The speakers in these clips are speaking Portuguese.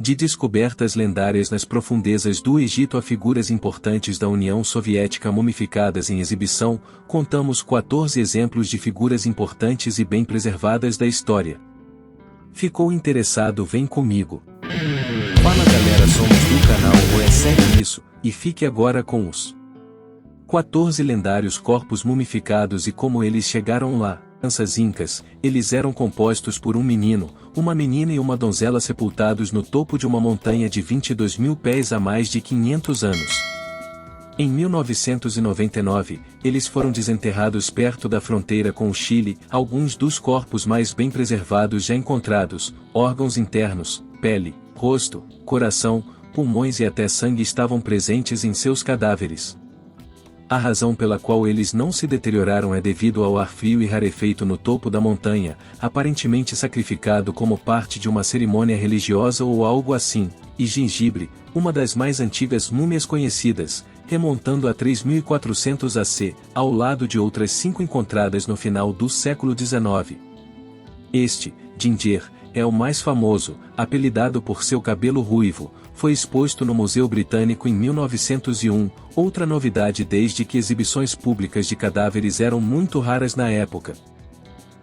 De descobertas lendárias nas profundezas do Egito a figuras importantes da União Soviética mumificadas em exibição, contamos 14 exemplos de figuras importantes e bem preservadas da história. Ficou interessado? Vem comigo. Fala galera, somos do canal O É Sério Isso, e fique agora com os 14 lendários corpos mumificados e como eles chegaram lá. Crianças incas, eles eram compostos por um menino, uma menina e uma donzela sepultados no topo de uma montanha de 22.000 pés há mais de 500 anos. Em 1999, eles foram desenterrados perto da fronteira com o Chile. Alguns dos corpos mais bem preservados já encontrados, órgãos internos, pele, rosto, coração, pulmões e até sangue estavam presentes em seus cadáveres. A razão pela qual eles não se deterioraram é devido ao ar frio e rarefeito no topo da montanha, aparentemente sacrificado como parte de uma cerimônia religiosa ou algo assim, e gengibre, uma das mais antigas múmias conhecidas, remontando a 3400 AC, ao lado de outras 5 encontradas no final do século XIX. Este, Ginger, é o mais famoso, apelidado por seu cabelo ruivo, foi exposto no Museu Britânico em 1901, outra novidade desde que exibições públicas de cadáveres eram muito raras na época.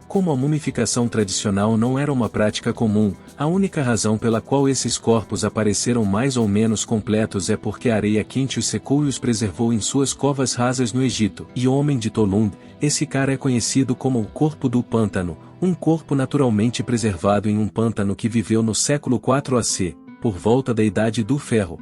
Como a mumificação tradicional não era uma prática comum, a única razão pela qual esses corpos apareceram mais ou menos completos é porque a areia quente os secou e os preservou em suas covas rasas no Egito. E o homem de Tolund, esse cara é conhecido como o corpo do pântano, um corpo naturalmente preservado em um pântano que viveu no século IV AC, por volta da Idade do Ferro.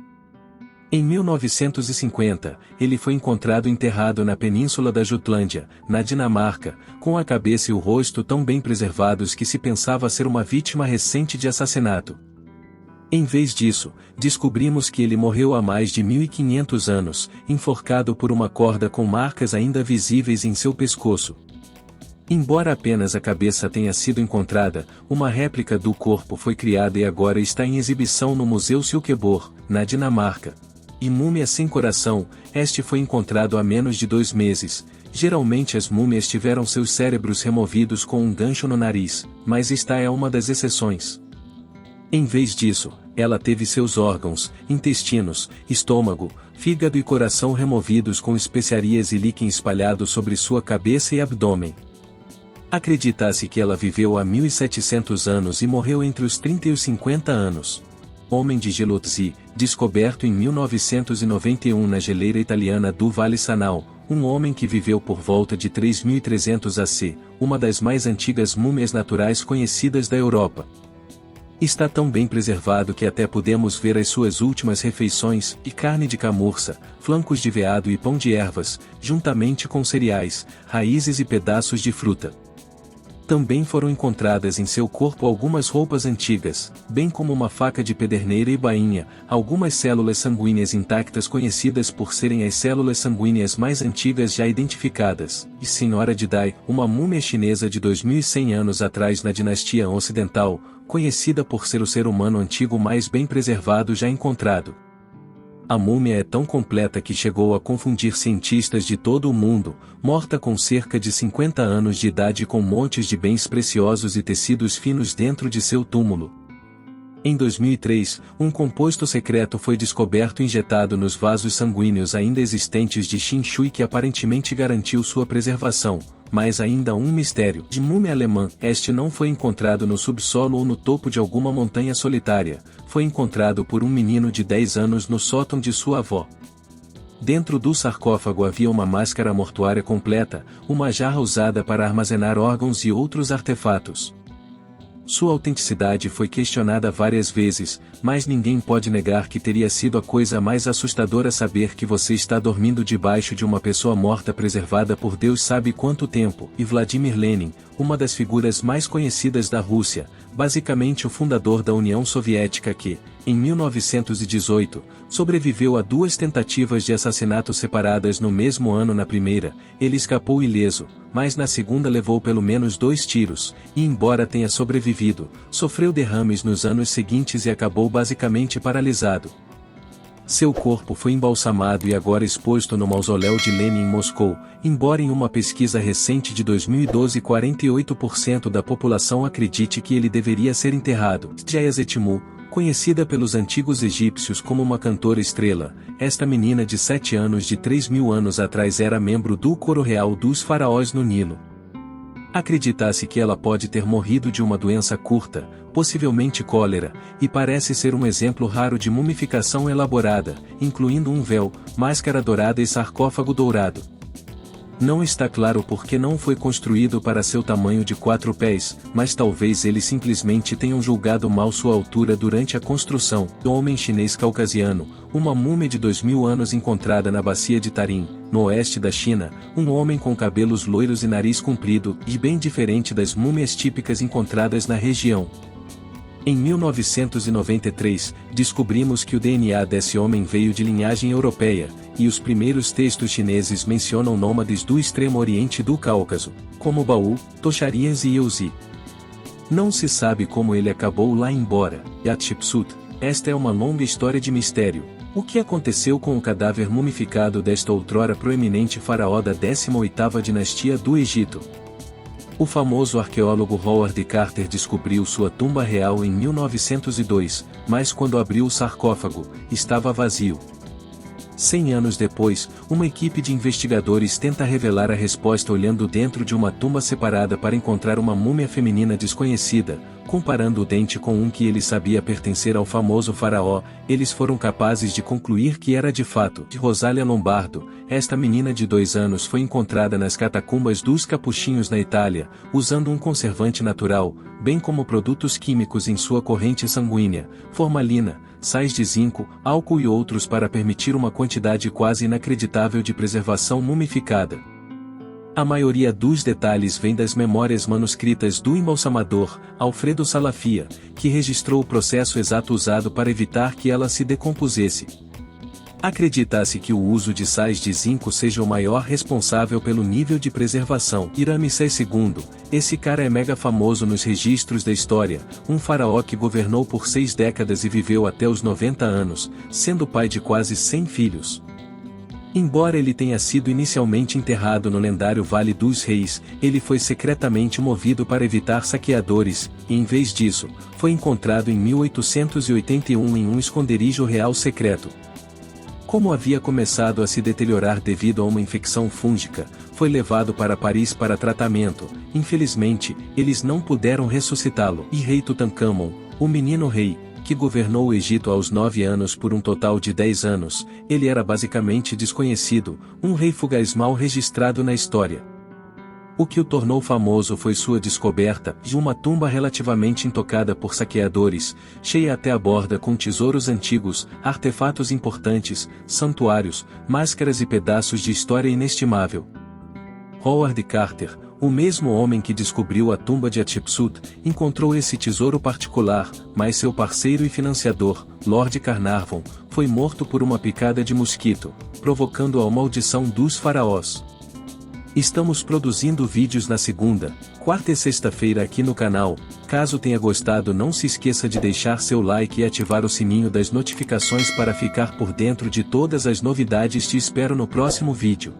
Em 1950, ele foi encontrado enterrado na península da Jutlândia, na Dinamarca, com a cabeça e o rosto tão bem preservados que se pensava ser uma vítima recente de assassinato. Em vez disso, descobrimos que ele morreu há mais de 1500 anos, enforcado por uma corda com marcas ainda visíveis em seu pescoço. Embora apenas a cabeça tenha sido encontrada, uma réplica do corpo foi criada e agora está em exibição no Museu Silkeborg, na Dinamarca. E múmia sem coração, este foi encontrado há menos de 2 meses. Geralmente as múmias tiveram seus cérebros removidos com um gancho no nariz, mas esta é uma das exceções. Em vez disso, ela teve seus órgãos, intestinos, estômago, fígado e coração removidos com especiarias e líquen espalhado sobre sua cabeça e abdômen. Acredita-se que ela viveu há 1700 anos e morreu entre os 30 e os 50 anos. Homem de Gelozzi, descoberto em 1991 na geleira italiana do Vale Sanal, um homem que viveu por volta de 3300 AC, uma das mais antigas múmias naturais conhecidas da Europa. Está tão bem preservado que até podemos ver as suas últimas refeições, e carne de camurça, flancos de veado e pão de ervas, juntamente com cereais, raízes e pedaços de fruta. Também foram encontradas em seu corpo algumas roupas antigas, bem como uma faca de pederneira e bainha, algumas células sanguíneas intactas conhecidas por serem as células sanguíneas mais antigas já identificadas, e Senhora de Dai, uma múmia chinesa de 2100 anos atrás na dinastia ocidental, conhecida por ser o ser humano antigo mais bem preservado já encontrado. A múmia é tão completa que chegou a confundir cientistas de todo o mundo, morta com cerca de 50 anos de idade com montes de bens preciosos e tecidos finos dentro de seu túmulo. Em 2003, um composto secreto foi descoberto injetado nos vasos sanguíneos ainda existentes de Qin Shui que aparentemente garantiu sua preservação, mas ainda um mistério. De múmia alemã, este não foi encontrado no subsolo ou no topo de alguma montanha solitária, foi encontrado por um menino de 10 anos no sótão de sua avó. Dentro do sarcófago havia uma máscara mortuária completa, uma jarra usada para armazenar órgãos e outros artefatos. Sua autenticidade foi questionada várias vezes, mas ninguém pode negar que teria sido a coisa mais assustadora saber que você está dormindo debaixo de uma pessoa morta preservada por Deus sabe quanto tempo. E Vladimir Lenin, uma das figuras mais conhecidas da Rússia, basicamente o fundador da União Soviética que, em 1918, sobreviveu a 2 tentativas de assassinato separadas no mesmo ano. Na primeira, ele escapou ileso, mas na segunda levou pelo menos 2 tiros, e embora tenha sobrevivido, sofreu derrames nos anos seguintes e acabou basicamente paralisado. Seu corpo foi embalsamado e agora exposto no mausoléu de Lenin em Moscou, embora em uma pesquisa recente de 2012 48% da população acredite que ele deveria ser enterrado. Jayazetmu, Conhecida pelos antigos egípcios como uma cantora estrela, esta menina de 7 anos de 3.000 anos atrás era membro do coro real dos faraós no Nilo. Acredita-se que ela pode ter morrido de uma doença curta, possivelmente cólera, e parece ser um exemplo raro de mumificação elaborada, incluindo um véu, máscara dourada e sarcófago dourado. Não está claro por que não foi construído para seu tamanho de 4 pés, mas talvez eles simplesmente tenham julgado mal sua altura durante a construção. O homem chinês caucasiano, uma múmia de 2.000 anos encontrada na bacia de Tarim, no oeste da China, um homem com cabelos loiros e nariz comprido, e bem diferente das múmias típicas encontradas na região. Em 1993, descobrimos que o DNA desse homem veio de linhagem europeia, e os primeiros textos chineses mencionam nômades do extremo oriente do Cáucaso, como Baú, Tocharias e Euzi. Não se sabe como ele acabou lá embora, Hatshepsut. Esta é uma longa história de mistério. O que aconteceu com o cadáver mumificado desta outrora proeminente faraó da 18ª dinastia do Egito? O famoso arqueólogo Howard Carter descobriu sua tumba real em 1902, mas quando abriu o sarcófago, estava vazio. 100 anos depois, uma equipe de investigadores tenta revelar a resposta olhando dentro de uma tumba separada para encontrar uma múmia feminina desconhecida. Comparando o dente com um que ele sabia pertencer ao famoso faraó, eles foram capazes de concluir que era de fato de Rosália Lombardo. Esta menina de 2 anos foi encontrada nas catacumbas dos Capuchinhos na Itália, usando um conservante natural, bem como produtos químicos em sua corrente sanguínea, formalina, sais de zinco, álcool e outros para permitir uma quantidade quase inacreditável de preservação mumificada. A maioria dos detalhes vem das memórias manuscritas do embalsamador, Alfredo Salafia, que registrou o processo exato usado para evitar que ela se decompusesse. Acredita-se que o uso de sais de zinco seja o maior responsável pelo nível de preservação. Ramsés II, esse cara é mega famoso nos registros da história, um faraó que governou por 6 décadas e viveu até os 90 anos, sendo pai de quase 100 filhos. Embora ele tenha sido inicialmente enterrado no lendário Vale dos Reis, ele foi secretamente movido para evitar saqueadores, e em vez disso, foi encontrado em 1881 em um esconderijo real secreto. Como havia começado a se deteriorar devido a uma infecção fúngica, foi levado para Paris para tratamento. Infelizmente, eles não puderam ressuscitá-lo. E rei Tutancâmon, o menino rei, que governou o Egito aos 9 anos por um total de 10 anos, ele era basicamente desconhecido, um rei fugaz mal registrado na história. O que o tornou famoso foi sua descoberta de uma tumba relativamente intocada por saqueadores, cheia até a borda com tesouros antigos, artefatos importantes, santuários, máscaras e pedaços de história inestimável. Howard Carter, o mesmo homem que descobriu a tumba de Hatshepsut, encontrou esse tesouro particular, mas seu parceiro e financiador, Lord Carnarvon, foi morto por uma picada de mosquito, provocando a maldição dos faraós. Estamos produzindo vídeos na segunda, quarta e sexta-feira aqui no canal. Caso tenha gostado, não se esqueça de deixar seu like e ativar o sininho das notificações para ficar por dentro de todas as novidades. Te espero no próximo vídeo.